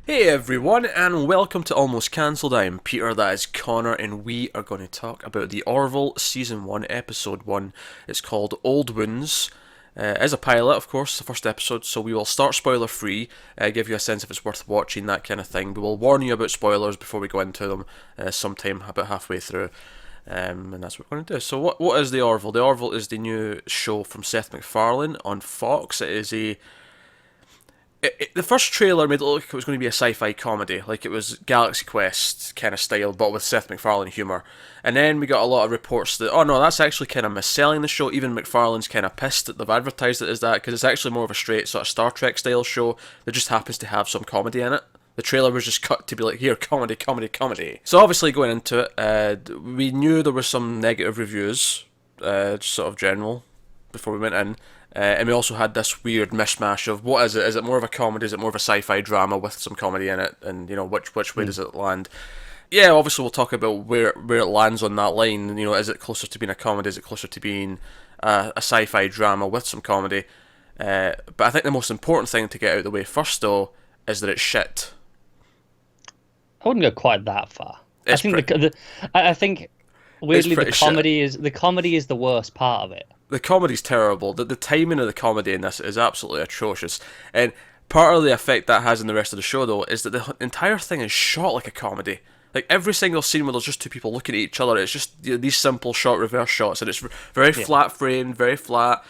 Hey everyone, and welcome to Almost Cancelled. I am Peter, that is Connor, and we are going to talk about the Orville Season 1, Episode 1. It's called Old Wounds. As a pilot, of course, the first episode, so we will start spoiler free, give you a sense if it's worth watching, that kind of thing. We will warn you about spoilers before we go into them sometime about halfway through. And that's what we're going to do. So what is the Orville? The Orville is the new show from Seth MacFarlane on Fox. It is the first trailer made it look like it was going to be a sci-fi comedy, like it was Galaxy Quest kind of style, but with Seth MacFarlane humour. And then we got a lot of reports that, oh no, that's actually kind of misselling the show. Even MacFarlane's kind of pissed that they've advertised it as that, because it's actually more of a straight sort of Star Trek style show that just happens to have some comedy in it. The trailer was just cut to be like, here, comedy, comedy, comedy. So obviously going into it, we knew there were some negative reviews, sort of general, before we went in. And we also had this weird mishmash of what is it? Is it more of a comedy? Is it more of a sci-fi drama with some comedy in it? And which way does it land? Yeah, obviously we'll talk about where it lands on that line. Is it closer to being a comedy? Is it closer to being a sci-fi drama with some comedy? But I think the most important thing to get out of the way first, though, is that it's shit. I wouldn't go quite that far. It's I think weirdly pretty the comedy is the worst part of it. The comedy's terrible. The timing of the comedy in this is absolutely atrocious. And part of the effect that has in the rest of the show, though, is that the entire thing is shot like a comedy. Like every single scene where there's just two people looking at each other, it's just these simple short reverse shots, and it's very flat framed, very flat.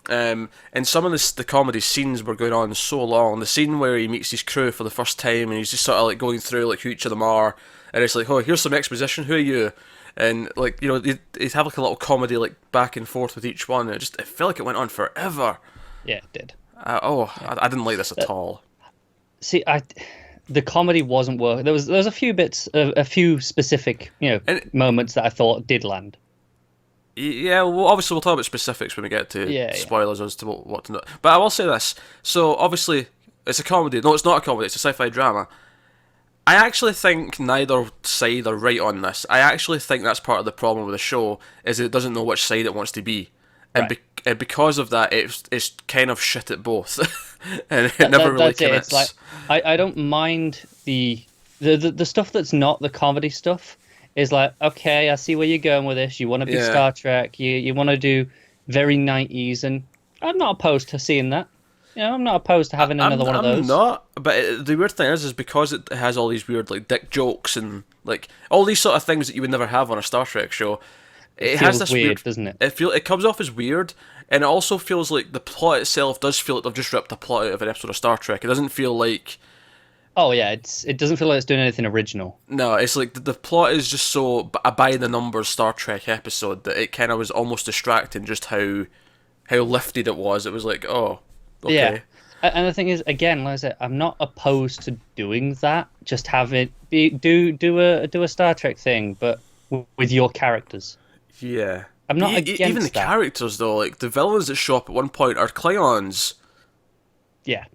And some of the comedy scenes were going on so long. The scene where he meets his crew for the first time, and he's just sort of like going through like who each of them are, and it's like, oh, here's some exposition. Who are you? And like they'd have like a little comedy like back and forth with each one. And it felt like it went on forever. Yeah, it did. I didn't like this at all. See, the comedy wasn't working. There was a few bits, a few specific moments that I thought did land. Yeah, well, obviously we'll talk about specifics when we get to spoilers as to what to know. But I will say this. So obviously it's a comedy. No, it's not a comedy. It's a sci-fi drama. I actually think neither side are right on this. I actually think that's part of the problem with the show, is it doesn't know which side it wants to be. And, Right. And because of that, it's kind of shit at both. And it never really commits. It's like I don't mind the stuff that's not the comedy stuff. Is like, okay, I see where you're going with this. You want to be Star Trek. You want to do very 90s, and I'm not opposed to seeing that. I'm not opposed to having another one of those. I'm not, but the weird thing is because it has all these weird like dick jokes and like all these sort of things that you would never have on a Star Trek show. It has this weird, doesn't it? It comes off as weird, and it also feels like the plot itself does feel like they've just ripped a plot out of an episode of Star Trek. It doesn't feel like. Oh yeah, it doesn't feel like it's doing anything original. No, it's like the plot is just so a by the numbers Star Trek episode that it kind of was almost distracting just how lifted it was. It was like, oh, okay. Yeah. And the thing is, again, like I said, I'm not opposed to doing that. Just have it do a Star Trek thing, but with your characters. Yeah, I'm not against even the that. characters though. Like the villains that show up at one point are Klingons. Yeah.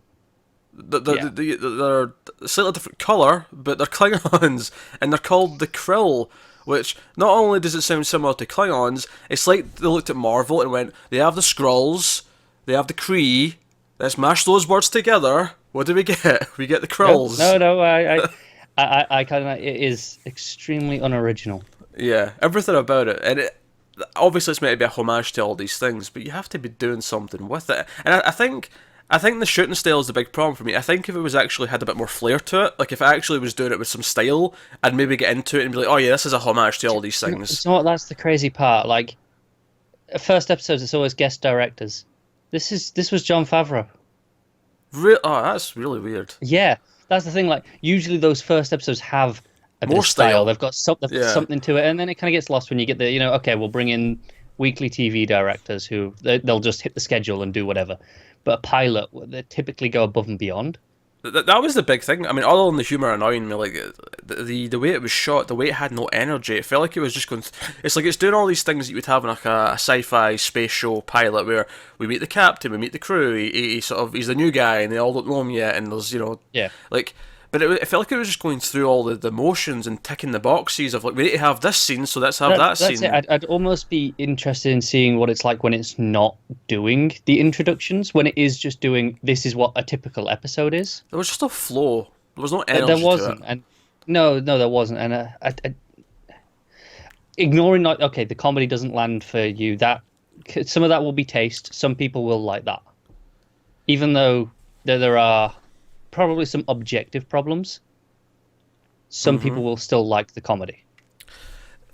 They're a slightly different colour, but they're Klingons, and they're called the Krill. Which not only does it sound similar to Klingons, it's like they looked at Marvel and went, they have the Skrulls, they have the Kree. Let's mash those words together. What do we get? We get the Krills. No. I kind of. It is extremely unoriginal. Yeah, everything about it, and obviously it's meant to be a homage to all these things, but you have to be doing something with it. And I think the shooting style is the big problem for me. I think if it was actually had a bit more flair to it, like if it actually was doing it with some style, I'd maybe get into it and be like, oh yeah, this is a homage to all these things. You know what? That's the crazy part. Like, first episodes, it's always guest directors. This was Jon Favreau. Oh, that's really weird. Yeah, that's the thing. Like, usually those first episodes have a bit More of style. style. They've got something to it, and then it kind of gets lost when you get the, okay, we'll bring in weekly TV directors who they'll just hit the schedule and do whatever. But a pilot, they typically go above and beyond. That was the big thing. I mean, other than the humour annoying me, like the way it was shot, the way it had no energy, it felt like it was just going. It's like it's doing all these things that you would have in like a sci-fi space show pilot, where we meet the captain, we meet the crew. He's the new guy, and they all don't know him yet. And there's like. But it felt like it was just going through all the motions and ticking the boxes of like, we need to have this scene, so let's have that that's scene. It. I'd almost be interested in seeing what it's like when it's not doing the introductions, when it is just doing, this is what a typical episode is. There was just a flow. There was no There energy to it. wasn't, and no, there wasn't, and ignoring like okay, the comedy doesn't land for you. That some of that will be taste. Some people will like that, even though there are probably some objective problems. Some people will still like the comedy.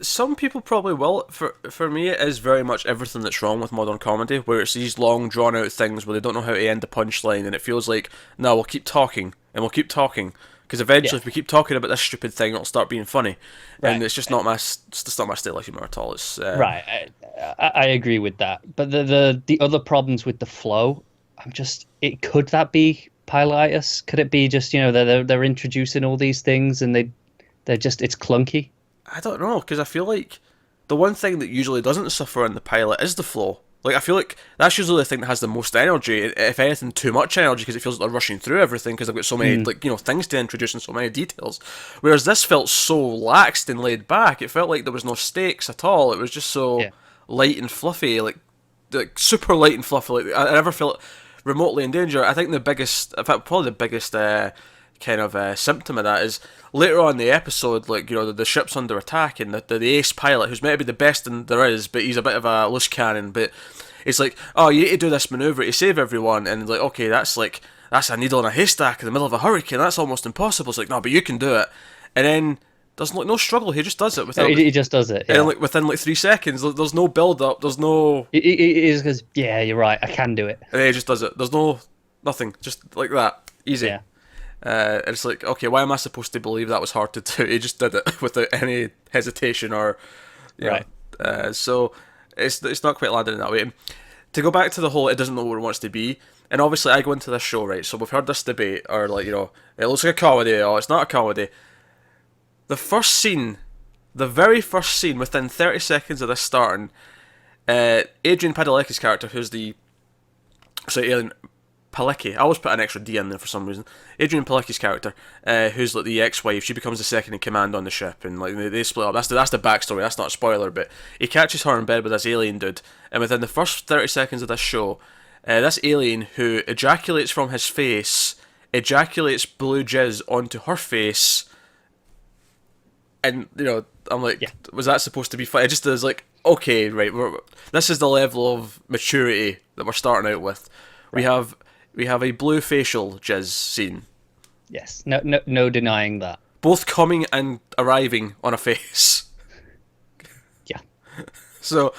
Some people probably will. For me, it is very much everything that's wrong with modern comedy, where it's these long, drawn out things where they don't know how to end the punchline, and it feels like, no, we'll keep talking and we'll keep talking because eventually, Yeah, if we keep talking about this stupid thing, it'll start being funny, and right, it's just not my it's just not my style of humor at all. It's right. I agree with that, but the other problems with the flow, could that be pilotis? Could it be just they're introducing all these things and they're just it's clunky. I don't know, because I feel like the one thing that usually doesn't suffer in the pilot is the flow. Like, I feel like that's usually the thing that has the most energy. If anything, too much energy, because it feels like they're rushing through everything because they've got so many, like, things to introduce and so many details. Whereas this felt so laxed and laid back. It felt like there was no stakes at all. It was just so Yeah. light and fluffy, like super light and fluffy. Like, I never felt remotely in danger. I think the biggest, in fact, probably the biggest kind of symptom of that is later on in the episode, like, the ship's under attack, and the ace pilot, who's maybe the best there is, but he's a bit of a loose cannon, but it's like, oh, you need to do this maneuver to save everyone, and like, okay, that's a needle in a haystack in the middle of a hurricane, that's almost impossible. It's like, no, but you can do it. And then there's like no struggle, he just does it No, without, he just does it. and Yeah. like within like 3 seconds, there's no build up, there's no, It just goes, yeah, you're right. I can do it. and he just does it. There's no nothing, just like that, easy. Yeah. And it's like, okay, why am I supposed to believe that was hard to do? He just did it without any hesitation or, Right. so it's not quite landed in that way. To go back to the whole, it doesn't know what it wants to be. And obviously, I go into this show, right? So we've heard this debate, or like, it looks like a comedy, or it's not a comedy. The first scene, the very first scene, within 30 seconds of this starting, Adrian Padalecki's character, who's the alien. Palicki. I always put an extra D in there for some reason. Adrian Palicki's character, who's like the ex-wife, she becomes the second in command on the ship, and like they split up. That's the backstory. That's not a spoiler, but he catches her in bed with this alien dude, and within the first 30 seconds of this show, this alien who ejaculates from his face, ejaculates blue jizz onto her face, and I'm like, Yeah. was that supposed to be fun? It just is like, okay, right, this is the level of maturity that we're starting out with. Right. We have a blue facial jizz scene. Yes. No denying that. Both coming and arriving on a face. Yeah. So,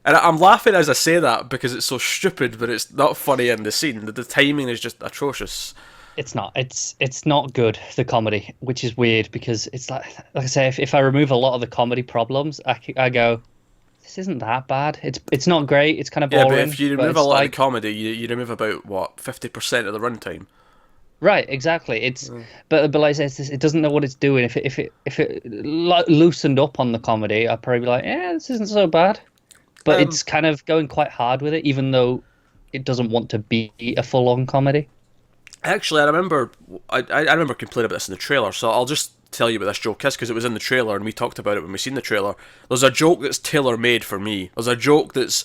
and I'm laughing as I say that because it's so stupid, but it's not funny in the scene. The timing is just atrocious. It's not. It's not good, the comedy, which is weird because it's like I say, if I remove a lot of the comedy problems, I go, this isn't that bad. It's not great. It's kind of Yeah, boring. but if you but remove a it's lot like, of the comedy, you remove about, what, 50% of the runtime? right, exactly. It's but like I say, it doesn't know what it's doing. If it loosened up on the comedy, I'd probably be like, yeah, this isn't so bad. But it's kind of going quite hard with it, even though it doesn't want to be a full-on comedy. Actually, I remember complaining about this in the trailer, so I'll just tell you what this joke is because it was in the trailer and we talked about it when we seen the trailer. There's a joke that's tailor-made for me. There's a joke that's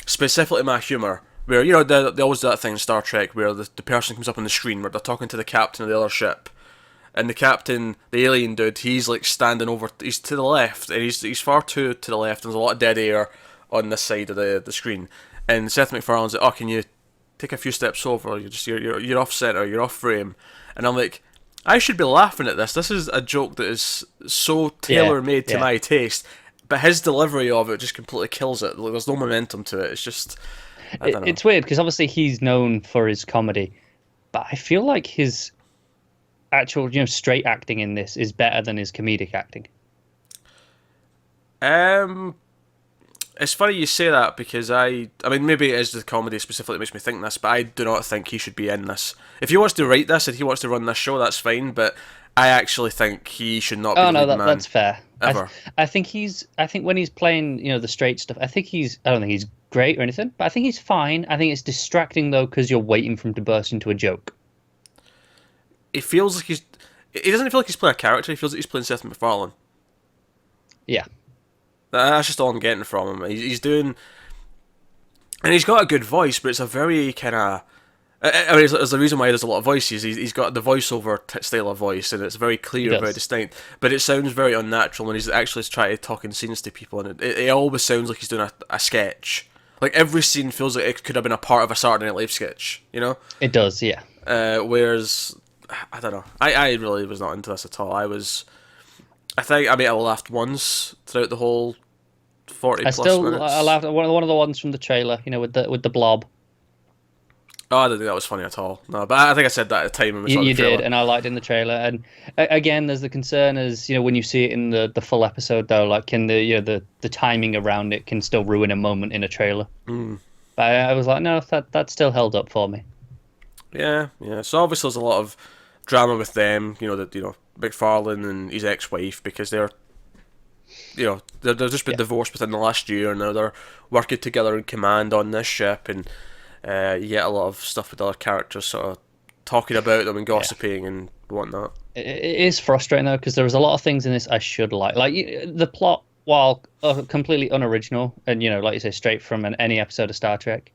specifically my humour, where they always do that thing in Star Trek where the person comes up on the screen where they're talking to the captain of the other ship, and the captain, the alien dude, he's like standing over, he's to the left, and he's far too to the left, and there's a lot of dead air on this side of the screen, and Seth MacFarlane's like, oh, can you take a few steps over, you're off center, you're off frame, and I'm like, I should be laughing at this. This is a joke that is so tailor-made to my taste, but his delivery of it just completely kills it. Like, there's no momentum to it. It's just, I don't know. It's weird because obviously he's known for his comedy, but I feel like his actual straight acting in this is better than his comedic acting. It's funny you say that because I mean, maybe it is the comedy specifically that makes me think this, but I do not think he should be in this. If he wants to write this and he wants to run this show, that's fine, but I actually think he should not be the lead man. That's fair. Ever. I think when he's playing, the straight stuff, I don't think he's great or anything, but I think he's fine. I think it's distracting though because you're waiting for him to burst into a joke. He feels like he doesn't feel like he's playing a character, he feels like he's playing Seth MacFarlane. Yeah. That's just all I'm getting from him. He's doing, and he's got a good voice, but it's a very kind of, I mean, there's a reason why there's a lot of voices. He's got the voiceover style of voice, and it's very clear, very distinct. But it sounds very unnatural when he's actually trying to talk in scenes to people, and it always sounds like he's doing a sketch. Like every scene feels like it could have been a part of a Saturday Night Live sketch, you know? It does, yeah. Whereas, I don't know. I really was not into this at all. I think I laughed once throughout the whole 40 plus minutes. I laughed at one of the ones from the trailer, with the blob. Oh, I didn't think that was funny at all. No, but I think I said that at the time when we saw the trailer. You did, and I liked it in the trailer. And again, there's the concern as when you see it in the full episode, though, like can the timing around it can still ruin a moment in a trailer. Mm. But I was like, no, that still held up for me. Yeah. So obviously there's a lot of drama with them. McFarlane and his ex-wife, because they're just been divorced within the last year, and now they're working together in command on this ship, and you get a lot of stuff with other characters sort of talking about them and gossiping and whatnot. It is frustrating though, because there was a lot of things in this I should like the plot, while completely unoriginal and like you say, straight from any episode of Star Trek.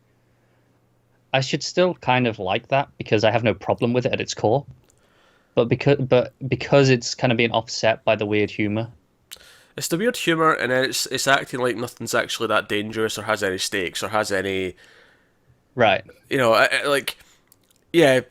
I should still kind of like that because I have no problem with it at its core. But because it's kind of being offset by the weird humor. It's the weird humor, and then it's acting like nothing's actually that dangerous or has any stakes or has any. Right. Like I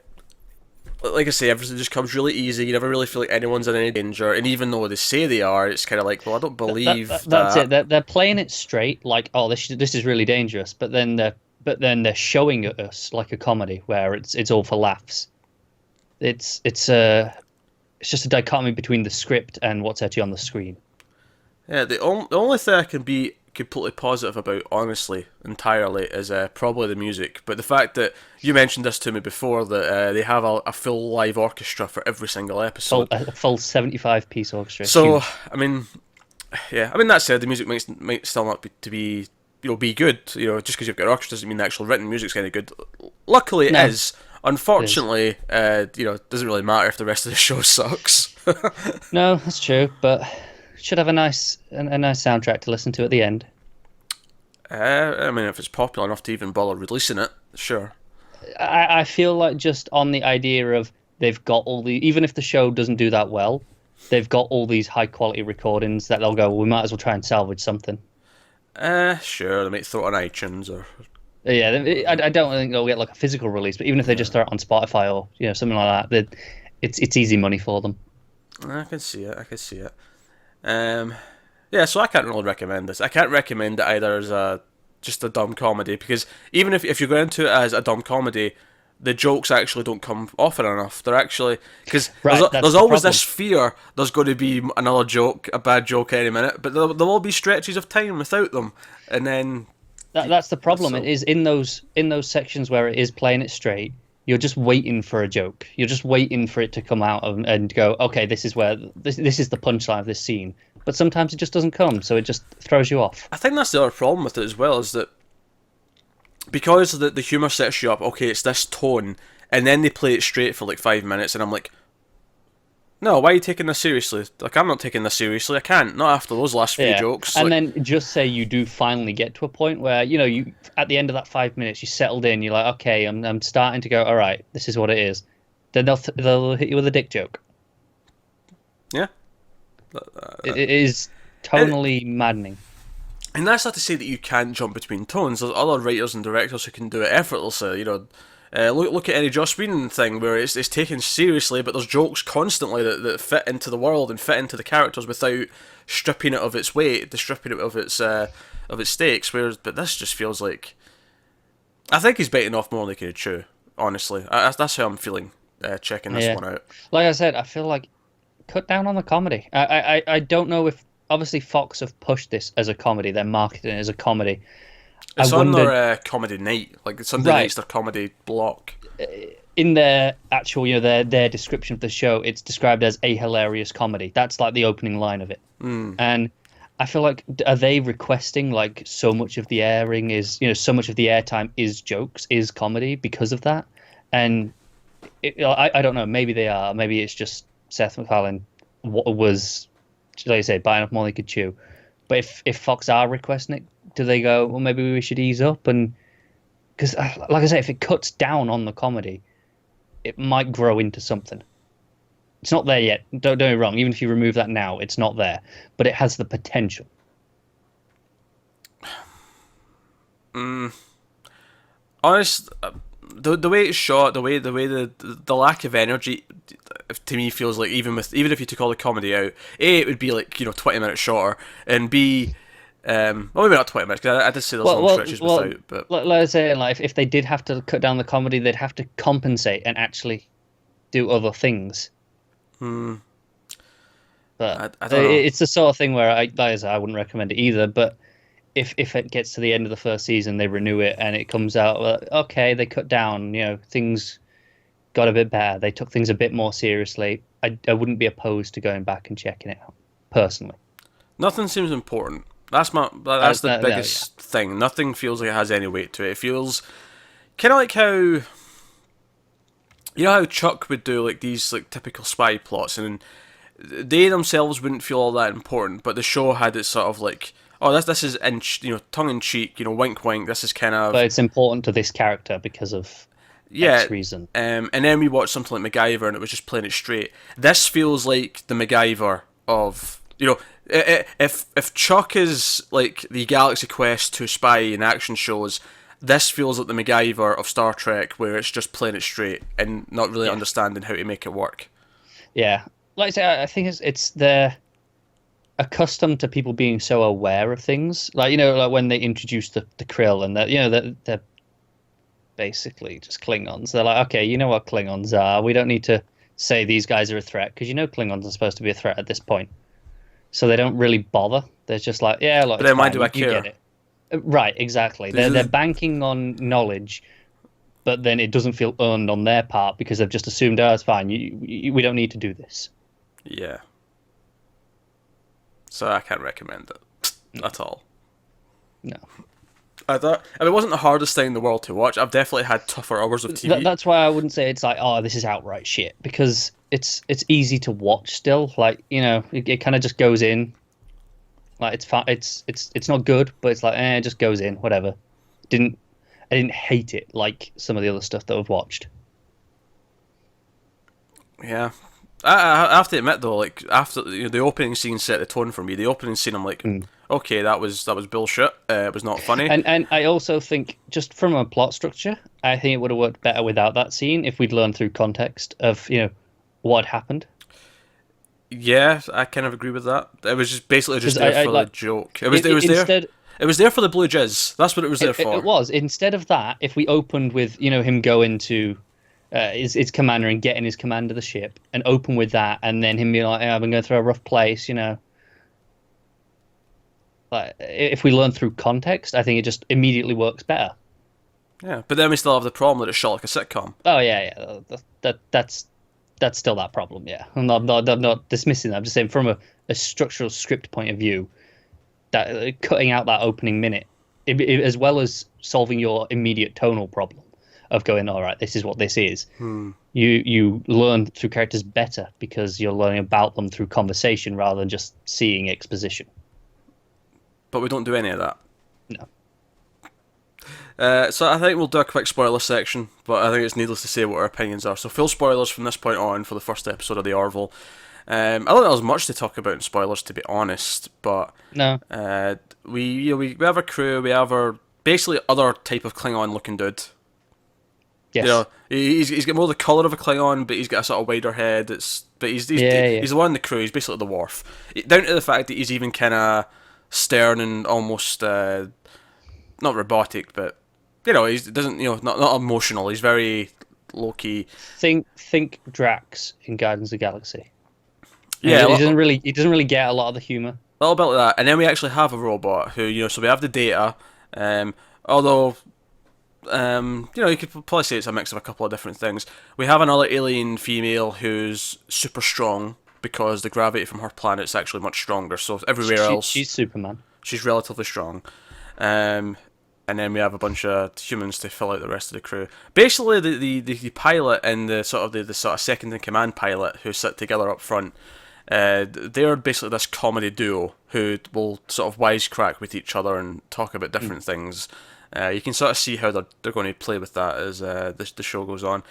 say, everything just comes really easy. You never really feel like anyone's in any danger, and even though they say they are, it's kind of like, well, I don't believe that. That's it. They're playing it straight, like, oh, this is really dangerous, but then they're showing it us like a comedy where it's all for laughs. It's just a dichotomy between the script and what's actually on the screen. Yeah, the only thing I can be completely positive about, honestly, entirely, is probably the music. But the fact that you mentioned this to me before, that they have a full live orchestra for every single episode. A full 75-piece orchestra. So, that said, the music might still not be good. Just because you've got an orchestra doesn't mean the actual written music's any good. Luckily, it is. Unfortunately, it doesn't really matter if the rest of the show sucks. No, that's true, but should have a nice soundtrack to listen to at the end. If it's popular enough to even bother releasing it, sure. I feel like just on the idea of they've got even if the show doesn't do that well, they've got all these high quality recordings that they'll go, well, we might as well try and salvage something. Sure, they might throw it on iTunes or. Yeah, I don't think they'll get like a physical release, but even if they just throw it on Spotify or something like that, it's easy money for them. I can see it. So I can't really recommend this. I can't recommend it either as just a dumb comedy, because even if you're going into it as a dumb comedy, the jokes actually don't come often enough. They're actually, because there's always this fear there's going to be another joke, a bad joke any minute, but there'll all be stretches of time without them, and then. That's the problem. It is in those sections where it is playing it straight. You're just waiting for a joke. You're just waiting for it to come out and go, okay, this is where this is the punchline of this scene. But sometimes it just doesn't come, so it just throws you off. I think that's the other problem with it as well, is that because the humour sets you up, okay, it's this tone, and then they play it straight for like 5 minutes, and I'm like, no, why are you taking this seriously? Like, I'm not taking this seriously. I can't. Not after those last few jokes. And then just say you do finally get to a point where, you at the end of that 5 minutes, you settled in. You're like, okay, I'm starting to go, all right, this is what it is. Then they'll hit you with a dick joke. Yeah. It is tonally maddening. And that's not to say that you can't jump between tones. There's other writers and directors who can do it effortlessly, look at any Joss Whedon thing where it's taken seriously, but there's jokes constantly that fit into the world and fit into the characters without stripping it of its weight, stripping it of its stakes. But this just feels like, I think he's biting off more than he can chew. Honestly, that's how I'm feeling checking this one out. Like I said, I feel like cut down on the comedy. I don't know if obviously Fox have pushed this as a comedy. They're marketing it as a comedy. It's on their comedy night, like Sunday night's their comedy block. In their actual, their description of the show, it's described as a hilarious comedy. That's like the opening line of it. And I feel like, are they requesting like so much of the airing is, so much of the airtime is jokes, is comedy because of that? And I don't know. Maybe they are. Maybe it's just Seth MacFarlane was, like I say, biting off more than he could chew. But if Fox are requesting it, do they go, well, maybe we should ease up and because, like I say, if it cuts down on the comedy, it might grow into something. It's not there yet. Don't get me wrong. Even if you remove that now, it's not there, but it has the potential. Honest, the way it's shot, the lack of energy, to me feels like even if you took all the comedy out, A, it would be like 20 minutes shorter, and B, well, maybe not 20 minutes, because I did say there's long stretches without, but like I say, like if they did have to cut down the comedy, they'd have to compensate and actually do other things. But I don't know. it's the sort of thing where I wouldn't recommend it either. But if it gets to the end of the first season, they renew it, and it comes out, well, okay, they cut down, things got a bit better. They took things a bit more seriously. I wouldn't be opposed to going back and checking it out, personally. Nothing seems important. That's the biggest thing. Nothing feels like it has any weight to it. It feels kind of like how how Chuck would do like these like typical spy plots, and they themselves wouldn't feel all that important, but the show had it sort of like, oh, this is tongue in cheek, wink wink. This is kind of, but it's important to this character because of X reason. And then we watched something like MacGyver, and it was just playing it straight. This feels like the MacGyver of if Chuck is like the Galaxy Quest to spy and action shows, this feels like the MacGyver of Star Trek, where it's just playing it straight and not really understanding how to make it work. Yeah, like I say, I think it's they're accustomed to people being so aware of things. Like like when they introduced the Krill, and that they're basically just Klingons. They're like, okay, you know what Klingons are. We don't need to say these guys are a threat, because Klingons are supposed to be a threat at this point. So they don't really bother. They're just like, yeah, look, but then why do I care? Get it. Right, exactly. They're banking on knowledge, but then it doesn't feel earned on their part because they've just assumed, oh, it's fine. We don't need to do this. Yeah. So I can't recommend it at all. No. It wasn't the hardest thing in the world to watch. I've definitely had tougher hours of TV. That's why I wouldn't say it's like, oh, this is outright shit, because it's easy to watch still. Like, it kind of just goes in. Like, it's fine. It's not good, but it's like, it just goes in. Whatever. I didn't hate it like some of the other stuff that I've watched. Yeah. I have to admit though, like after the opening scene set the tone for me. The opening scene, I'm like, okay, that was bullshit. It was not funny. And I also think, just from a plot structure, I think it would have worked better without that scene if we'd learned through context of what happened. Yeah, I kind of agree with that. It was just basically just there for the joke. It was there for the blue jizz. That's what it was there for. It was. Instead of that, if we opened with him going to his commander and getting his command of the ship, and open with that, and then him being like, I've been going through a rough place, Like, if we learn through context, I think it just immediately works better. Yeah, but then we still have the problem that it's shot like a sitcom. Oh yeah. That's still that problem. Yeah, I'm not dismissing that. I'm just saying, from a structural script point of view, that cutting out that opening minute, as well as solving your immediate tonal problem of going, all right, this is what this is. You learn through characters better because you're learning about them through conversation rather than just seeing exposition. But we don't do any of that. No. So I think we'll do a quick spoiler section, but I think it's needless to say what our opinions are. So full spoilers from this point on for the first episode of the Orville. I don't think there's much to talk about in spoilers, to be honest, but no. We have a crew, we have our basically other type of Klingon looking dude. Yes. He's got more the colour of a Klingon, but he's got a sort of wider head. He's the one in the crew. He's basically the Worf, down to the fact that he's even kind of stern and almost not robotic, but he doesn't not emotional. He's very low key. Think Drax in Guardians of the Galaxy. Yeah, he doesn't really get a lot of the humor. A little bit like that, and then we actually have a robot who so we have the Data, although. You could probably say it's a mix of a couple of different things. We have another alien female who's super strong because the gravity from her planet's actually much stronger. So everywhere else, she's Superman. She's relatively strong. And then we have a bunch of humans to fill out the rest of the crew. Basically, the pilot and the sort of second in command pilot who sit together up front. They're basically this comedy duo who will sort of wisecrack with each other and talk about different things. You can sort of see how they're going to play with that as the show goes on.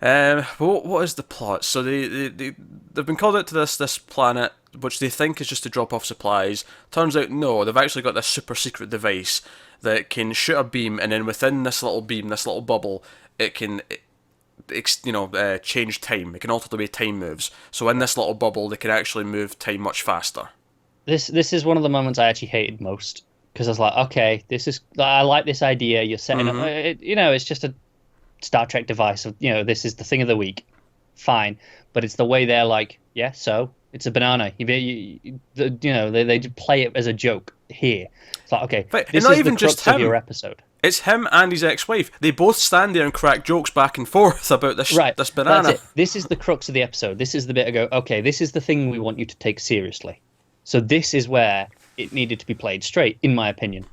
What is the plot? So they've been called out to this planet, which they think is just to drop off supplies. Turns out no, they've actually got this super secret device that can shoot a beam, and then within this little beam, this little bubble, it can change time. It can alter the way time moves. So in this little bubble, they can actually move time much faster. This is one of the moments I actually hated most, because I was like, okay, I like this idea. You're setting up, it's just a Star Trek device of, this is the thing of the week, fine. But it's the way they're like, yeah, so it's a banana. They play it as a joke here. It's like, okay, but this not is even the crux just him. of your episode. It's him and his ex-wife. They both stand there and crack jokes back and forth about this banana. That's it. This is the crux of the episode. This is the bit I go, okay, this is the thing we want you to take seriously. So this is where it needed to be played straight, in my opinion.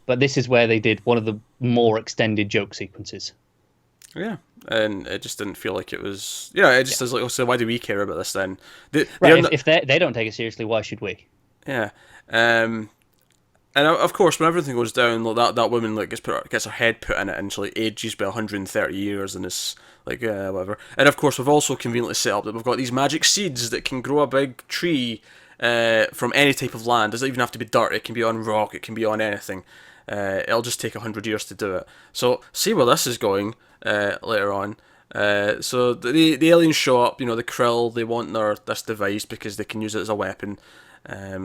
But this is where they did one of the more extended joke sequences. Yeah, and it just didn't feel like it was. It just was like, oh, so why do we care about this then? If they don't take it seriously, why should we? Yeah, and of course, when everything goes down, like that woman gets her head put in it, and she ages by 130 years, and it's whatever. And of course, we've also conveniently set up that we've got these magic seeds that can grow a big tree from any type of land. It doesn't even have to be dirt. It can be on rock. It can be on anything. It'll just take 100 years to do it. So see where this is going later on. So the aliens show up. The Krill. They want this device because they can use it as a weapon.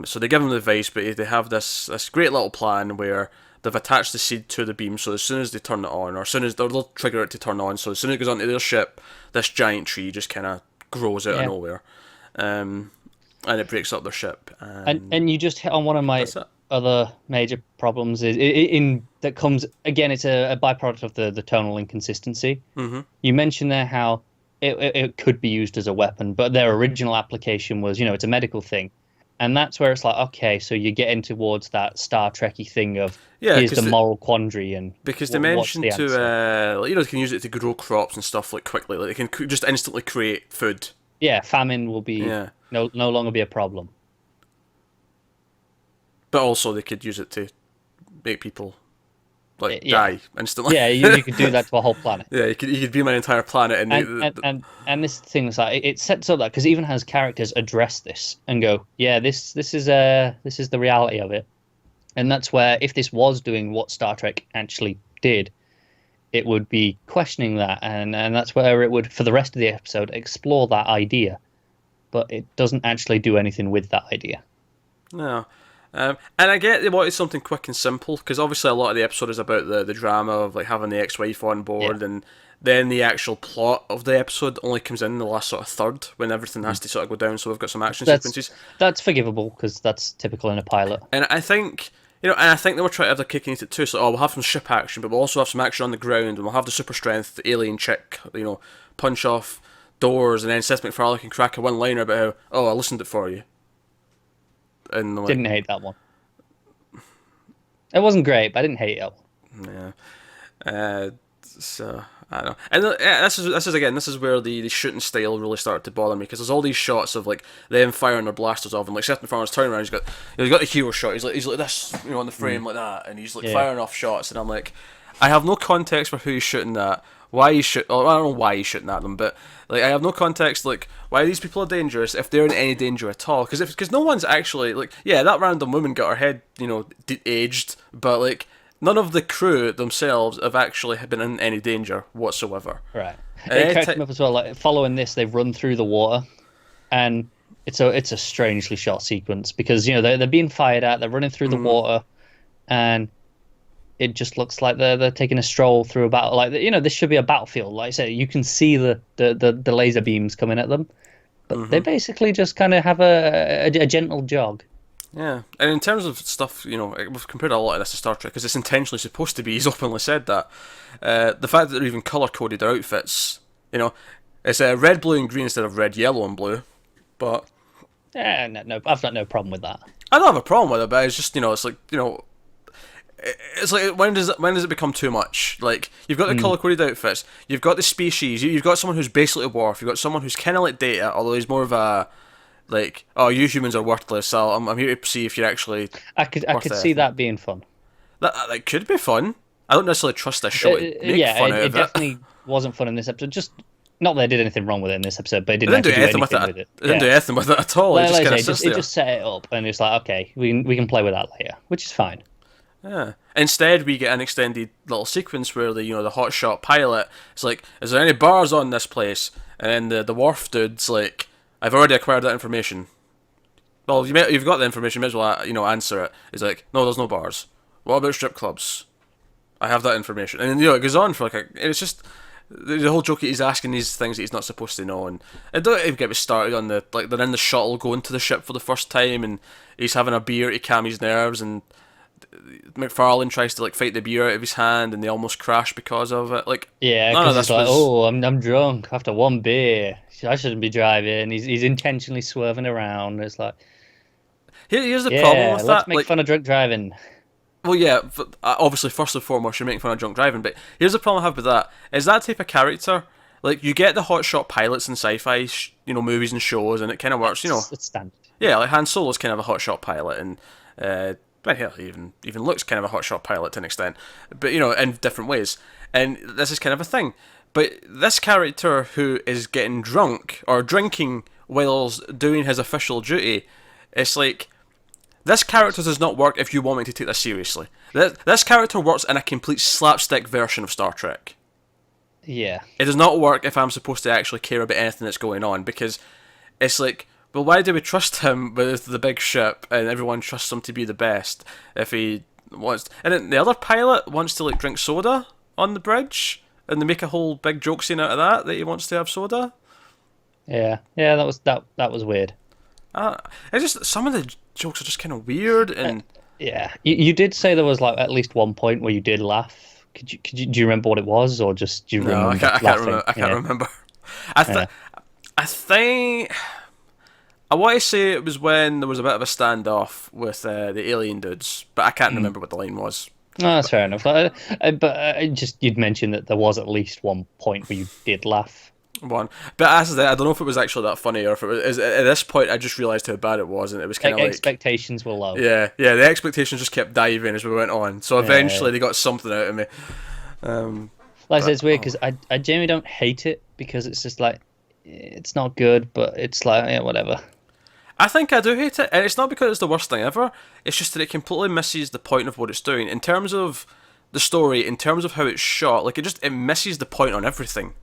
So they give them the device, but they have this great little plan where they've attached the seed to the beam. So as soon as they turn it on, or as soon as they'll trigger it to turn on. So as soon as it goes onto their ship, this giant tree just kind of grows out of nowhere, and it breaks up their ship. And you just hit on one of my other major problems that comes again. It's a byproduct of the tonal inconsistency. Mm-hmm. You mentioned there how it could be used as a weapon, but their original application was it's a medical thing, and that's where it's like, okay, so you're getting towards that Star Trekky thing of here's the moral quandary, and because they mentioned they can use it to grow crops and stuff quickly, they can just instantly create food. Yeah, famine will be no longer be a problem. But also, they could use it to make people die instantly. Yeah, you could do that to a whole planet. Yeah, you could be my entire planet, and this thing is like it sets up that because even has characters address this and go, yeah, this is the reality of it, and that's where if this was doing what Star Trek actually did, it would be questioning that, and that's where it would for the rest of the episode explore that idea, but it doesn't actually do anything with that idea. No. And I get they wanted something quick and simple, because obviously a lot of the episode is about the drama of having the ex-wife on board, and then the actual plot of the episode only comes in the last sort of third when everything has to sort of go down, so we've got some action sequences. That's forgivable, because that's typical in a pilot. And I think they were trying to have their cake and eat it too, so we'll have some ship action, but we'll also have some action on the ground, and we'll have the super strength alien chick, punch off doors, and then Seth MacFarlane can crack a one-liner about how, I listened it for you. And didn't hate that one. It wasn't great, but I didn't hate it. Yeah. So I don't know. And this is where the shooting style really started to bother me, because there's all these shots of them firing their blasters off, and Seth MacFarlane's turning around. He's got the hero shot. He's like this, on the frame like that, and he's firing off shots, and I'm like, I have no context for who he's shooting at. Why he's shooting? I don't know why he's shooting at them, but I have no context why these people are dangerous if they're in any danger at all. Because no one's actually that random woman got her head aged, but none of the crew themselves have actually been in any danger whatsoever. Right. It cracked me up as well. Following this, they've run through the water, and it's a strangely shot sequence because they're being fired at. They're running through the water, and it just looks like they're taking a stroll through a battle. This should be a battlefield. Like I said, you can see the laser beams coming at them, but they basically just kind of have a gentle jog. Yeah, and in terms of stuff, we've compared a lot of this to Star Trek because it's intentionally supposed to be. He's openly said that. The fact that they're even color-coded their outfits, it's red, blue, and green instead of red, yellow, and blue. But no, I've got no problem with that. I don't have a problem with it, but it's just it's when does it become too much? You've got the color-coded outfits, you've got the species, you've got someone who's basically a Worf, you've got someone who's kind of like Data, although he's more of a you humans are worthless. So I'm here to see if you're actually. I could see that being fun. That could be fun. I don't necessarily trust this show to make Yeah, fun out it of it. definitely wasn't fun in this episode. Just not that they did anything wrong with it in this episode, but it They didn't didn't do actually do anything with anything it. with it. They didn't do Yeah. anything with it at all. It just Like kind I of say, sits it there. just set it up, and it's like, okay, we can play with that later, which is fine. Yeah. Instead, we get an extended little sequence where the hotshot pilot is like, "Is there any bars on this place?" And then the wharf dude's like, "I've already acquired that information." Well, you've got the information. You might as well answer it. He's like, "No, there's no bars. What about strip clubs? I have that information." And then, it goes on for it's just the whole joke. He's asking these things that he's not supposed to know, and don't even get me started on they're in the shuttle going to the ship for the first time, and he's having a beer to calm his nerves, and McFarlane tries to fight the beer out of his hand, and they almost crash because of it. Yeah, none of because this he's like, was. oh, I'm drunk after one beer. I shouldn't be driving. He's intentionally swerving around. It's like, Here's the problem with let's that. make fun of drunk driving. Well, yeah, obviously, first and foremost, you're making fun of drunk driving, but here's the problem I have with that: is that type of character. You get the hotshot pilots in sci-fi, movies and shows, and it kind of works. It's standard. Yeah, Han Solo's kind of a hotshot pilot, and well, hell, even Luke's kind of a hotshot pilot to an extent, but in different ways. And this is kind of a thing. But this character who is getting drunk or drinking while doing his official duty, it's like, this character does not work if you want me to take this seriously. This character works in a complete slapstick version of Star Trek. Yeah. It does not work if I'm supposed to actually care about anything that's going on, because it's like, well, why do we trust him with the big ship and everyone trusts him to be the best if he wants... And then the other pilot wants to drink soda on the bridge, and they make a whole big joke scene out of that he wants to have soda. Yeah, that was weird. It's just, some of the jokes are just kind of weird, and... Yeah, you did say there was at least one point where you did laugh. Do you remember what it was, or just do you remember? No, I can't remember. I think I want to say it was when there was a bit of a standoff with the alien dudes, but I can't remember what the line was. No, that's fair enough. But just you'd mentioned that there was at least one point where you did laugh. One, but as I don't know if it was actually that funny or if it was. At this point, I just realised how bad it was, and it was kind of expectations were low. Yeah, the expectations just kept diving as we went on. So eventually, they got something out of me. Like I said, it's weird because I genuinely don't hate it, because it's just it's not good, but it's whatever. I think I do hate it, and it's not because it's the worst thing ever. It's just that it completely misses the point of what it's doing in terms of the story, in terms of how it's shot. It misses the point on everything.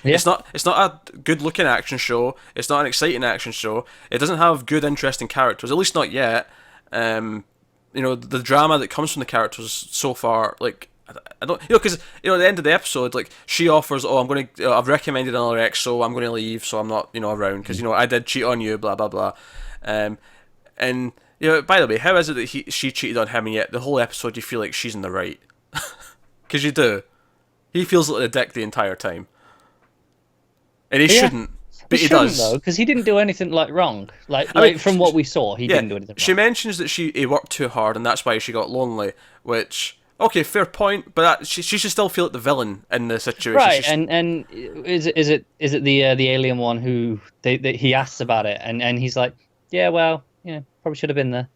It's not a good looking action show. It's not an exciting action show. It doesn't have good, interesting characters, at least not yet. The drama that comes from the characters so far, I don't, because at the end of the episode, she offers, "Oh, I've recommended another ex, so I'm going to leave, so I'm not, around, because I did cheat on you, blah blah blah," and by the way, how is it that she cheated on him, and yet the whole episode you feel like she's in the right? Because you do. He feels like a dick the entire time, and he shouldn't, but he does, though, because he didn't do anything wrong. From what we saw, he didn't do anything wrong. She mentions that he worked too hard, and that's why she got lonely, which. Okay, fair point, but she should still feel like the villain in the situation. Right, and is it the alien one who he asks about it, and he's like, yeah, well, probably should have been there.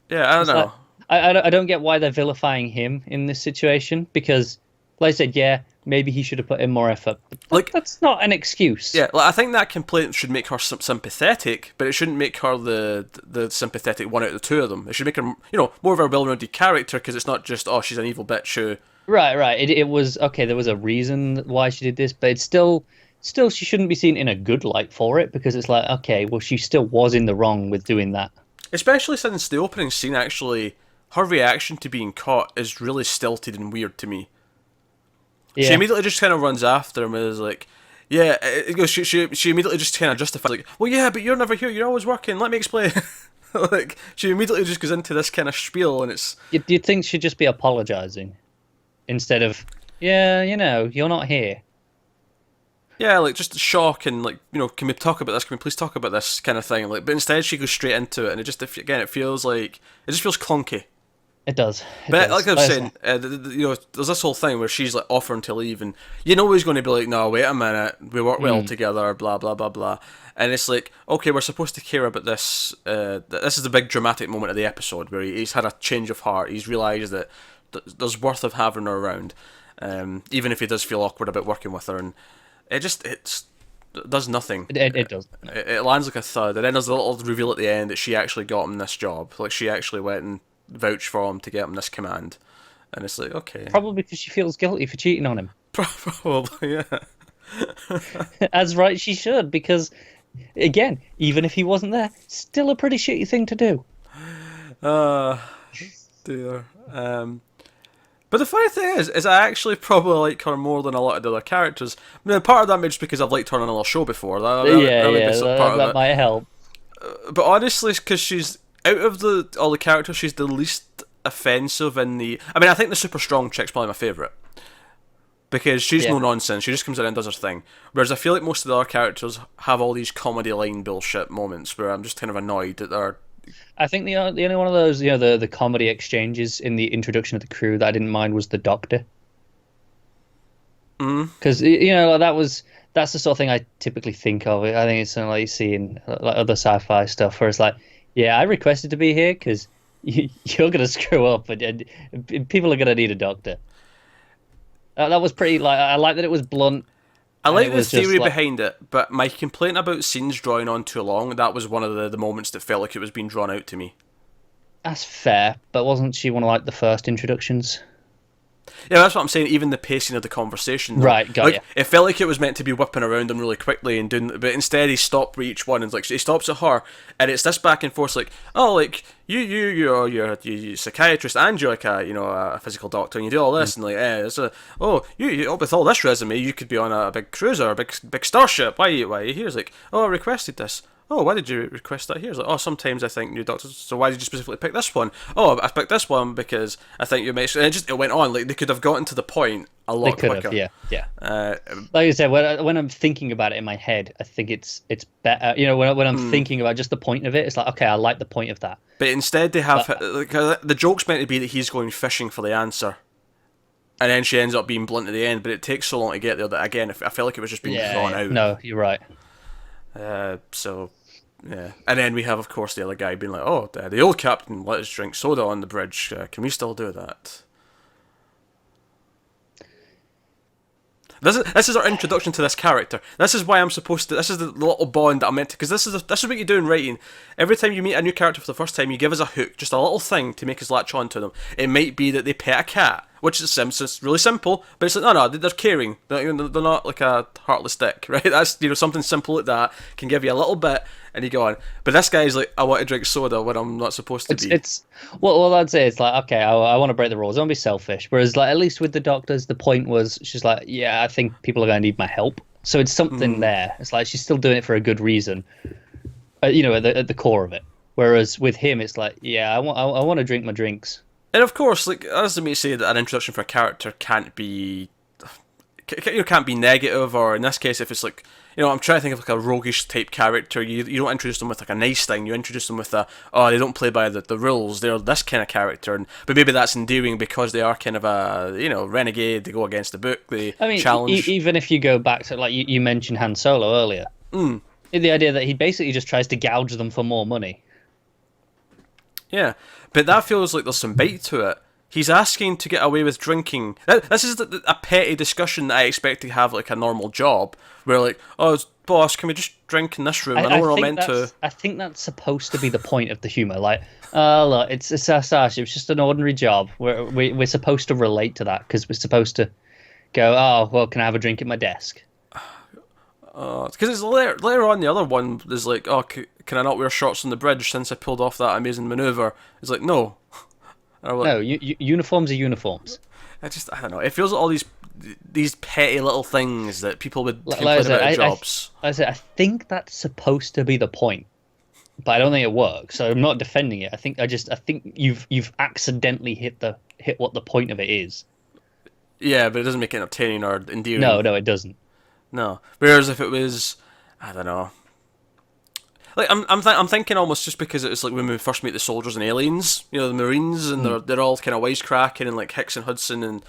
Yeah, I don't know. I don't get why they're vilifying him in this situation, because, like I said, yeah, maybe he should have put in more effort. That's not an excuse. Yeah, I think that complaint should make her sympathetic, but it shouldn't make her the sympathetic one out of the two of them. It should make her, more of a well-rounded character, because it's not just, oh, she's an evil bitch who... Right. It was, okay, there was a reason why she did this, but it's still she shouldn't be seen in a good light for it, because it's okay, well, she still was in the wrong with doing that. Especially since the opening scene, actually, her reaction to being caught is really stilted and weird to me. Yeah. She immediately just kind of runs after him and is like, yeah, she immediately just kind of justifies, well, yeah, but you're never here, you're always working, let me explain. She immediately just goes into this kind of spiel, and it's... You'd think she'd just be apologising instead of, yeah, you're not here. Yeah, just shock and, can we talk about this, can we please talk about this kind of thing. But instead she goes straight into it, and it just feels it just feels clunky. It does. But like I was saying, there's this whole thing where she's offering to leave, and he's going to be like, no, wait a minute, we work well together, blah blah blah blah, and it's okay, we're supposed to care about this. This is the big dramatic moment of the episode where he's had a change of heart. He's realised that there's worth of having her around, even if he does feel awkward about working with her, and it does nothing. It does. It lands like a thud, and then there's a little reveal at the end that she actually got him this job. Like she actually went and vouched for him to get him this command, and it's like, okay, Probably because she feels guilty for cheating on him. probably, yeah. As right she should, because again, even if he wasn't there, still a pretty shitty thing to do. Dear. But the funny thing is I actually probably like her more than a lot of the other characters. I mean, part of that may just because I've liked her on another show before. That might help. But honestly, because she's out of all the characters, she's the least offensive in the. I mean, I think the super strong chick's probably my favourite. Because she's no nonsense, she just comes in and does her thing. Whereas I feel like most of the other characters have all these comedy line bullshit moments where I'm just kind of annoyed that they're. I think the only one of those, the comedy exchanges in the introduction of the crew that I didn't mind was the Doctor. Because that's the sort of thing I typically think of. I think it's something like you see in like other sci-fi stuff where it's like, yeah, I requested to be here because you're gonna screw up and people are gonna need a doctor. That was pretty. Like, I like that it was blunt. I like the theory behind it, but my complaint about scenes drawing on too long, that was one of the moments that felt like it was being drawn out to me. That's fair, but wasn't she one of like the first introductions? Yeah, that's what I'm saying. Even the pacing of the conversation, though. Right? Got like, you. It felt like it was meant to be whipping around them really quickly and doing, but instead he stopped with each one and like he stops at her, and it's this back and forth like, oh, like you're a psychiatrist and you're like a physical doctor and you do all this and like you with all this resume you could be on a big cruiser, a big starship. Why are you here? It's like, oh, I requested this. Oh, why did you request that here? It's like, oh, sometimes I think new doctors. So why did you specifically pick this one? Oh, I picked this one because I think you mentioned. And it went on. Like they could have gotten to the point a lot quicker. Yeah. Like I said, when I'm thinking about it in my head, I think it's better. When I'm thinking about just the point of it, it's like, okay, I like the point of that. But instead, they have the joke's meant to be that he's going fishing for the answer. And then she ends up being blunt at the end, but it takes so long to get there that again, I felt like it was just being drawn out. No, you're right. Yeah, and then we have, of course, the other guy being like, "Oh, the old captain let us drink soda on the bridge. Can we still do that?" This is our introduction to this character. This is why I'm supposed to. This is the little bond that I'm meant to. Because this is what you do in writing. Every time you meet a new character for the first time, you give us a hook, just a little thing to make us latch on to them. It might be that they pet a cat, which is it's really simple, but it's like no, they're caring. They're not like a heartless dick, right? That's something simple like that can give you a little bit, and you go on. But this guy's like, I want to drink soda when I'm not supposed to be. Well, I'd say it's like, okay, I want to break the rules. I want to be selfish. Whereas, like, at least with the doctors, the point was she's like, yeah, I think people are going to need my help. So it's something there. It's like she's still doing it for a good reason. At the core of it. Whereas with him, it's like, yeah, I want to drink my drinks. And of course, like as the mate say, that an introduction for a character can't be negative, or in this case, if it's like, I'm trying to think of like a roguish type character, you don't introduce them with like a nice thing, you introduce them with they don't play by the rules, they're this kind of character, but maybe that's endearing because they are kind of a, renegade, they go against the book, they challenge. Even if you go back to, like, you mentioned Han Solo earlier, the idea that he basically just tries to gouge them for more money. Yeah, but that feels like there's some bite to it. He's asking to get away with drinking. This is a petty discussion that I expect to have like a normal job, where like, oh, boss, can we just drink in this room? I know we're all meant to. I think that's supposed to be the point of the humour. Like, look, it's our starship. It's just an ordinary job. We're supposed to relate to that because we're supposed to go, oh, well, can I have a drink at my desk? Because it's later on, the other one is like, oh, can I not wear shorts on the bridge since I pulled off that amazing manoeuvre? It's like, no. No, uniforms are uniforms. I don't know. It feels like all these petty little things that people would complain about at jobs. I think that's supposed to be the point, but I don't think it works. So I'm not defending it. I think you've accidentally hit what the point of it is. Yeah, but it doesn't make it entertaining or endearing. No, it doesn't. No. Whereas if it was, I don't know. Like I'm thinking almost just because it was like when we first meet the soldiers and aliens, the Marines, and they're all kind of wisecracking, and like Hicks and Hudson, and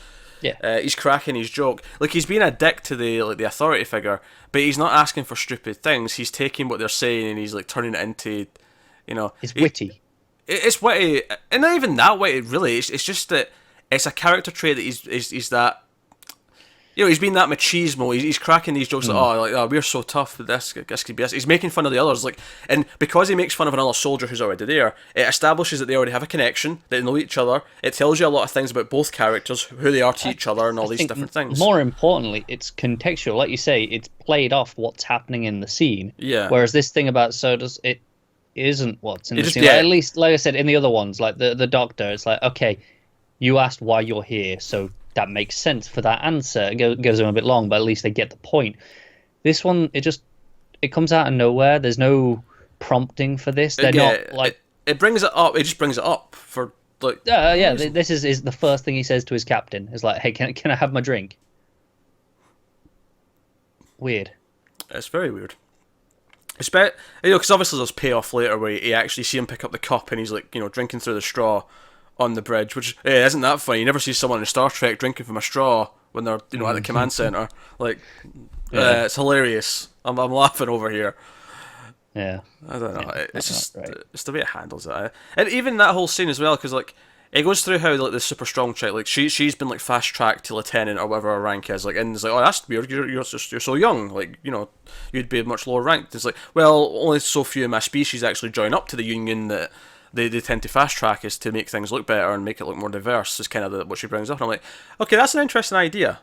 he's cracking his joke. Like he's being a dick to the authority figure, but he's not asking for stupid things. He's taking what they're saying and he's like turning it into, It's witty. It's witty, and not even that witty really. It's just that it's a character trait that he's that. You know, he's been that machismo. He's cracking these jokes we're so tough that this could be us. He's making fun of the others, and because he makes fun of another soldier who's already there, it establishes that they already have a connection, they know each other. It tells you a lot of things about both characters, who they are to each other, and all these different things. More importantly, it's contextual. Like you say, it's played off what's happening in the scene. Yeah. Whereas this thing about sodas, it isn't what's in the scene. Like, at least, like I said, in the other ones, like the doctor, it's like, okay, you asked why you're here, so that makes sense for that answer. It goes on a bit long, but at least they get the point. This one, it comes out of nowhere. There's no prompting for this. They're not like it brings it up. It just brings it up for like. This is the first thing he says to his captain. Is like, hey, can I have my drink? Weird. It's very weird. Because obviously there's payoff later where you actually see him pick up the cup and he's like, drinking through the straw on the bridge, which isn't that funny. You never see someone in Star Trek drinking from a straw when they're at the command center. Like, it's hilarious. I'm laughing over here. Yeah, I don't know. It's just it's the way it handles it, and even that whole scene as well, because like it goes through how like the super strong chick, like she's been like fast tracked to lieutenant or whatever her rank is, like, and it's like, oh, that's weird. You're so young, like you'd be much lower ranked. It's like, well, only so few in my species actually join up to the Union that. They tend to fast track is to make things look better and make it look more diverse is kind of what she brings up. And I'm like, okay, that's an interesting idea,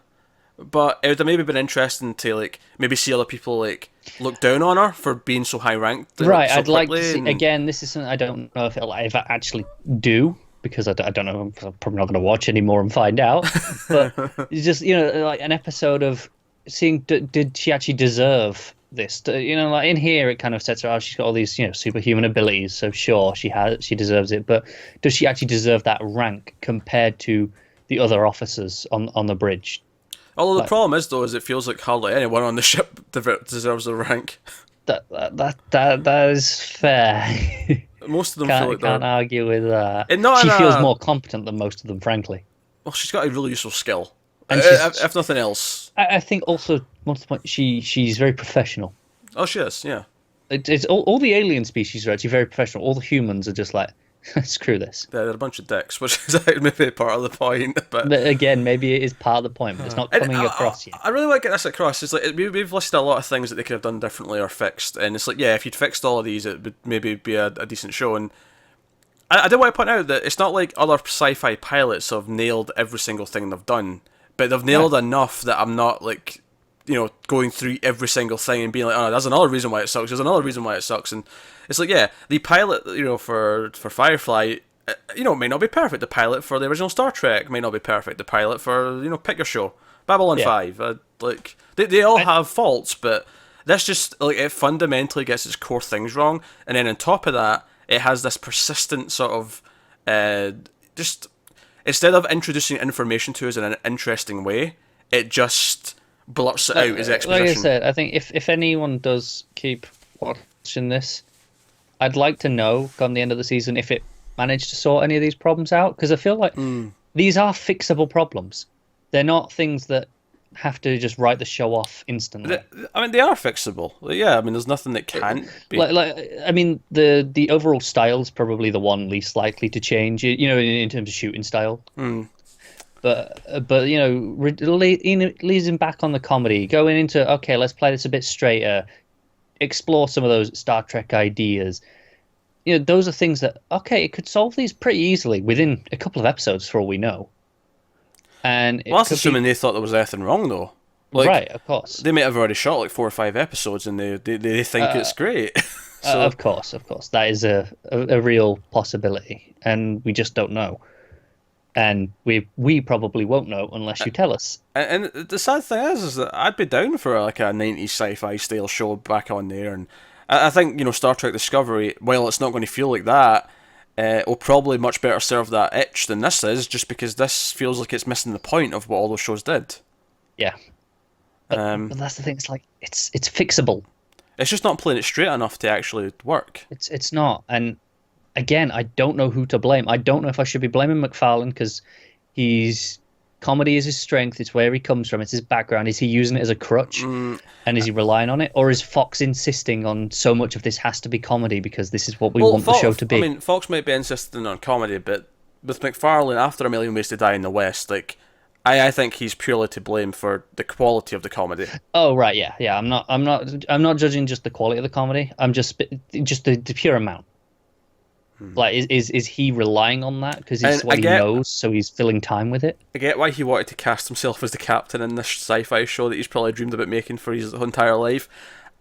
but it would have maybe been interesting to like maybe see other people like look down on her for being so high ranked. Right, I'd like to see again. This is something I don't know if it'll ever actually do because I don't know. I'm probably not going to watch anymore and find out. But it's just like an episode of seeing did she actually deserve this, like in here it kind of sets her out. She's got all these superhuman abilities, so sure she deserves it, but does she actually deserve that rank compared to the other officers on the bridge? Although the problem is though, is it feels like hardly anyone on the ship deserves the rank. That is fair. Most of them can't argue with that. She feels more competent than most of them, frankly. Well, she's got a really useful skill. And if nothing else, I think also most of the point she's very professional. Oh, she is, yeah. It's all the alien species are actually very professional. All the humans are just like, screw this. Yeah, they're a bunch of dicks, which is maybe part of the point. But again, maybe it is part of the point, but it's not coming across yet. I really want to get this across. It's like we've listed a lot of things that they could have done differently or fixed, and it's like, yeah, if you'd fixed all of these, it would maybe be a decent show. And I do want to point out that it's not like other sci-fi pilots have nailed every single thing they've done. But they've nailed enough that I'm not like, going through every single thing and being like, oh, there's another reason why it sucks. There's another reason why it sucks, and it's like, yeah, the pilot, for Firefly, may not be perfect. The pilot for the original Star Trek may not be perfect. The pilot for pick your show, Babylon 5, like they all have faults, but this just like it fundamentally gets its core things wrong, and then on top of that, it has this persistent sort of just. Instead of introducing information to us in an interesting way, it just blurts it out as exposition. Like I said, I think if anyone does keep watching this, I'd like to know come the end of the season if it managed to sort any of these problems out, because I feel like these are fixable problems. They're not things that have to just write the show off instantly. They are fixable. Yeah, there's nothing that can't be. The overall style is probably the one least likely to change. In terms of shooting style. But leading back on the comedy, going into okay, let's play this a bit straighter, explore some of those Star Trek ideas. Those are things that it could solve these pretty easily within a couple of episodes, for all we know. And that's assuming they thought there was anything wrong, though. Like, right, of course. They may have already shot like 4 or 5 episodes, and they think it's great. So, of course, that is a real possibility, and we just don't know. And we probably won't know unless you tell us. And the sad thing is that I'd be down for like a 90s sci-fi style show back on there, and I think Star Trek Discovery, while it's not going to feel like that. Will probably much better serve that itch than this is, just because this feels like it's missing the point of what all those shows did. Yeah, but that's the thing. It's like it's fixable. It's just not playing it straight enough to actually work. It's not. And again, I don't know who to blame. I don't know if I should be blaming McFarlane because comedy is his strength. It's where he comes from. It's his background. Is he using it as a crutch? And is he relying on it? Or is Fox insisting on so much of this has to be comedy because this is what we want the show to be? Fox might be insisting on comedy, but with McFarlane after A Million Ways to Die in the West, like I think he's purely to blame for the quality of the comedy. Oh right, yeah. I'm not judging just the quality of the comedy. I'm just the pure amount. Like, is he relying on that because it's what he knows, so he's filling time with it? I get why he wanted to cast himself as the captain in this sci-fi show that he's probably dreamed about making for his entire life.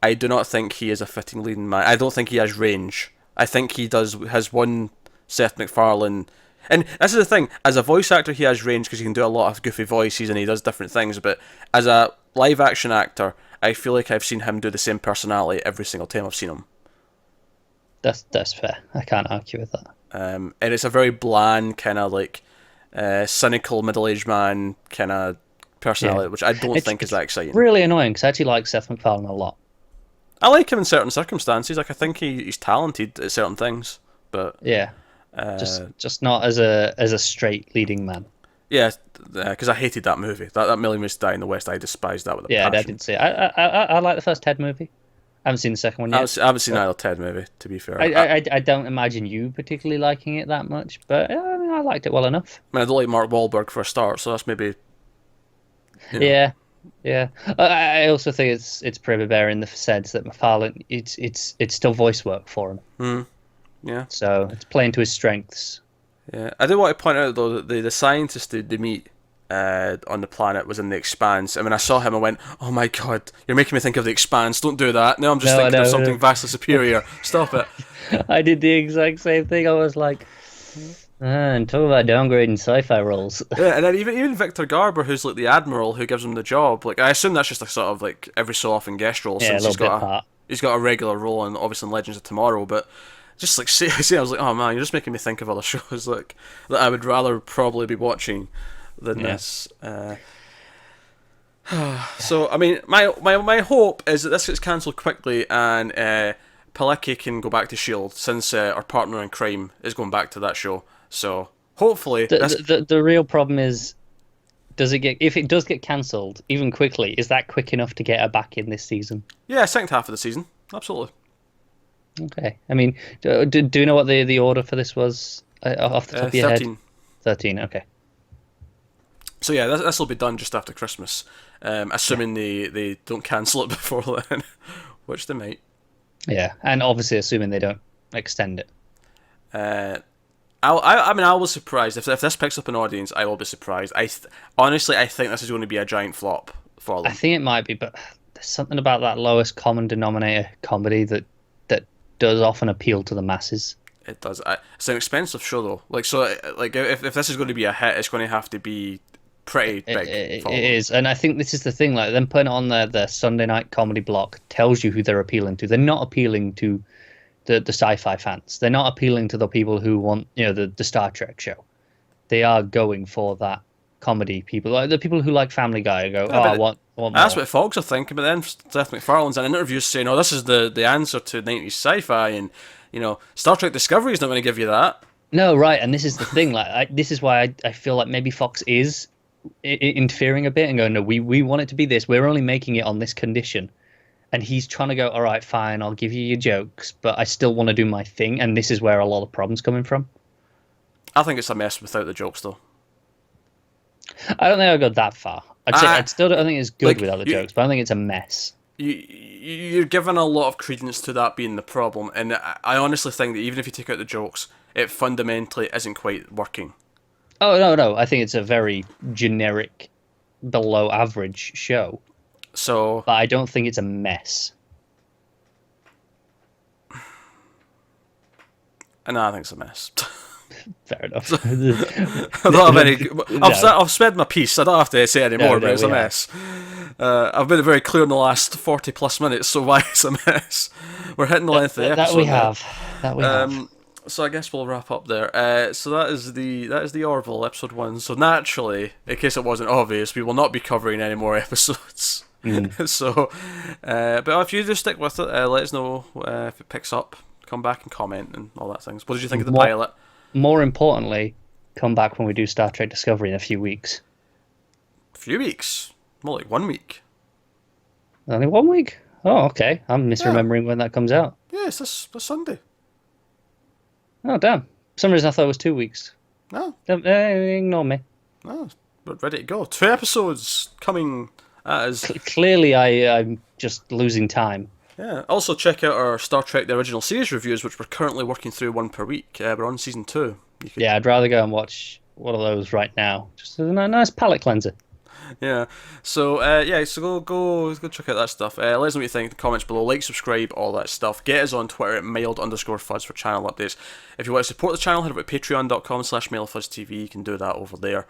I do not think he is a fitting leading man. I don't think he has range. I think he has one Seth MacFarlane, and this is the thing. As a voice actor, he has range because he can do a lot of goofy voices and he does different things. But as a live action actor, I feel like I've seen him do the same personality every single time I've seen him. That's fair. I can't argue with that. And it's a very bland kind of like cynical middle-aged man kind of personality, which I don't think is that exciting. Really annoying because I actually like Seth MacFarlane a lot. I like him in certain circumstances. Like I think he's talented at certain things, but yeah, just not as a straight leading man. Yeah, because I hated that movie. That Million Ways to Die in the West. I despised that with a passion. I didn't see it. I like the first Ted movie. I haven't seen the second one yet. I haven't seen either Ted movie, to be fair. I don't imagine you particularly liking it that much, but I mean, I liked it well enough. I mean, I don't like Mark Wahlberg for a start, so that's maybe... You know. Yeah. I also think it's pretty bare in the sense that MacFarlane, it's still voice work for him. Yeah. So it's playing to his strengths. Yeah. I do want to point out, though, that the scientist they meet on the planet was in The Expanse, and when I saw him I went, oh my god, you're making me think of The Expanse, don't do that. Now I'm just thinking of something vastly superior. Stop it. I did the exact same thing. I was like, and talk about downgrading sci-fi roles. Yeah, and then even Victor Garber, who's like the admiral who gives him the job, like I assume that's just a sort of like every so often guest role, since he's got a regular role in obviously in Legends of Tomorrow, but just like see I was like, oh man, you're just making me think of other shows like that I would rather probably be watching than this. So I mean, my hope is that this gets cancelled quickly and Palicki can go back to S.H.I.E.L.D. since our partner in crime is going back to that show. So hopefully, the real problem is, if it does get cancelled even quickly, is that quick enough to get her back in this season? Yeah, second half of the season, absolutely. Okay, I mean, do you know what the order for this was off the top of your 13. head? 13. Okay. So yeah, this will be done just after Christmas, assuming they don't cancel it before then, which they might. Yeah, and obviously assuming they don't extend it. I mean, I was surprised if this picks up an audience. I will be surprised. Honestly, I think this is going to be a giant flop for them. I think it might be, but there's something about that lowest common denominator comedy that does often appeal to the masses. It does. It's an expensive show though. If this is going to be a hit, it's going to have to be pretty big. It is, and I think this is the thing. Like them putting it on their Sunday night comedy block tells you who they're appealing to. They're not appealing to the sci-fi fans. They're not appealing to the people who want the Star Trek show. They are going for that comedy people, like the people who like Family Guy. Go, I want more. That's what folks are thinking. But then Seth MacFarlane's in interviews saying, "Oh, this is the answer to 90s sci-fi," and Star Trek Discovery is not going to give you that. No, right, and this is the thing. This is why I feel like maybe Fox is interfering a bit and going, no, we want it to be this. We're only making it on this condition. And he's trying to go, all right, fine, I'll give you your jokes, but I still want to do my thing. And this is where a lot of problems coming from. I think it's a mess without the jokes, though. I don't think I'd go that far. I still don't think it's good without the jokes, but I don't think it's a mess. You're giving a lot of credence to that being the problem, and I honestly think that even if you take out the jokes, it fundamentally isn't quite working. Oh, no, I think it's a very generic, below average show. So, but I don't think it's a mess. No, I think it's a mess. Fair enough. I've said my piece. I don't have to say any more, but it's a mess. I've been very clear in the last 40 plus minutes, so why it's a mess? We're hitting the length of the episode. That we have. So I guess we'll wrap up there. So that is the Orville episode 1. So naturally, in case it wasn't obvious, we will not be covering any more episodes. So, but if you just stick with it, let us know if it picks up. Come back and comment and all that things. What did you think of the pilot? More importantly, come back when we do Star Trek Discovery in a few weeks. A few weeks? More like 1 week. Only 1 week? Oh, okay. I'm misremembering when that comes out. Yeah, it's this Sunday. Oh, damn. For some reason I thought it was 2 weeks. No, Ignore me. no, we're ready to go. 2 episodes coming at us. Clearly, I'm just losing time. Yeah. Also, check out our Star Trek: The Original Series reviews, which we're currently working through one per week. We're on season 2. Yeah, I'd rather go and watch one of those right now. Just a nice palate cleanser. Yeah. So so go check out that stuff. Let us know what you think in the comments below. Like, subscribe, all that stuff. Get us on Twitter at mild_fuzz for channel updates. If you want to support the channel, head over to patreon.com/mildfuzztv. You can do that over there.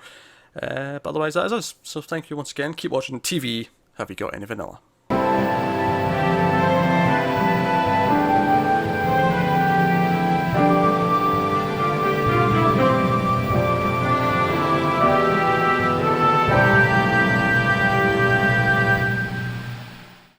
But otherwise, that is us. So thank you once again. Keep watching TV. Have you got any vanilla?